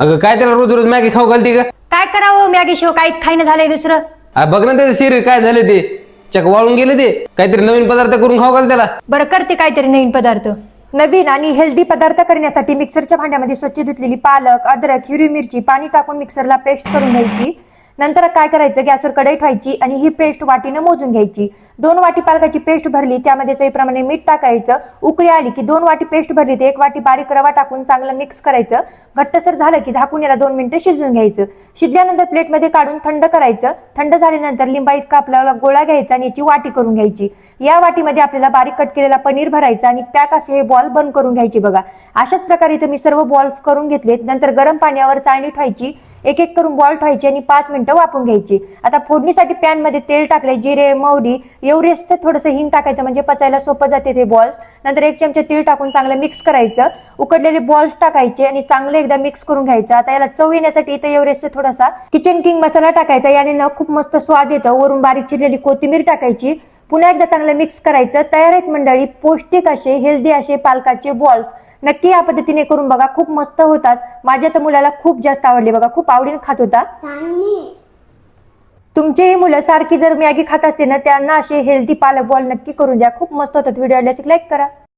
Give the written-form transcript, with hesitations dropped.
अगं काय त्याला रोज रोज मॅगी खाऊ घालते का? काय करावं, मॅगी शिव काहीच खाईन झालंय दुसरं. बघ ना त्याचं शरीर काय झालं ते, चक वाळून गेले ते. काहीतरी नवीन पदार्थ करून खाऊ घाल त्याला. बरं करते काहीतरी नवीन पदार्थ. नवीन आणि हेल्दी पदार्थ करण्यासाठी मिक्सरच्या भांड्यामध्ये स्वच्छ धुतलेली पालक, अद्रक, हिरवी मिरची पाणी टाकून मिक्सरला पेस्ट करून घ्यायची. नंतर काय करायचं, गॅसवर कढई ठेवायची आणि ही पेस्ट वाटीनं मोजून घ्यायची. 2 वाटी पालकाची पेस्ट भरली, त्यामध्ये चवीप्रमाणे मीठ टाकायचं. उकळी आली की 2 वाटी पेस्ट भरली तर 1 वाटी बारीक रवा टाकून चांगलं मिक्स करायचं. घट्टसर झालं की झाकून याला 2 मिनिटं शिजवून घ्यायचं. शिजल्यानंतर प्लेटमध्ये काढून थंड करायचं. थंड झाल्यानंतर लिंबा इतका आपल्याला गोळा घ्यायचा आणि याची वाटी करून घ्यायची. या वाटीमध्ये आपल्याला बारीक कट केलेला पनीर भरायचा आणि पॅक असे हे बॉल बंद करून घ्यायचे. बघा अशाच प्रकारे इथे मी सर्व बॉल्स करून घेतलेत. नंतर गरम पाण्यावर चाळणी ठेवायची, एक एक करून बॉल ठेवायचे आणि 5 मिनिटं वाफवून घ्यायची. आता फोडणीसाठी पॅन मध्ये तेल टाकले, जिरे, मोहरी, एव्हरेस्टचं थोडंसं हिंग टाकायचं म्हणजे पचायला सोपं जाते ते बॉल्स. नंतर 1 चमचा तीळ टाकून चांगलं मिक्स करायचं. उकडलेले बॉल्स टाकायचे आणि चांगलं एकदा मिक्स करून घ्यायचं. आता याला चव येण्यासाठी इथे एव्हरेस्टचा थोडासा किचन किंग मसाला टाकायचा, याने ना खूप मस्त स्वाद येतो. वरून बारीक चिरलेली कोथिंबीर टाकायची. पुन्हा एकदा चांगलं मिक्स करायचं. तयार आहेत मंडळी पौष्टिक असे हेल्दी असे पालकाचे बॉल्स. नक्की या पद्धतीने करून बघा, खूप मस्त होतात. माझ्या तर मुलाला खूप जास्त आवडले बघा, खूप आवडीने खात होता. तुमचेही मुलं सारखी जर मॅगी खात असते ना, त्यांना असे हेल्दी पालक बॉल नक्की करून द्या, खूप मस्त होतात. व्हिडिओला लाईक करा.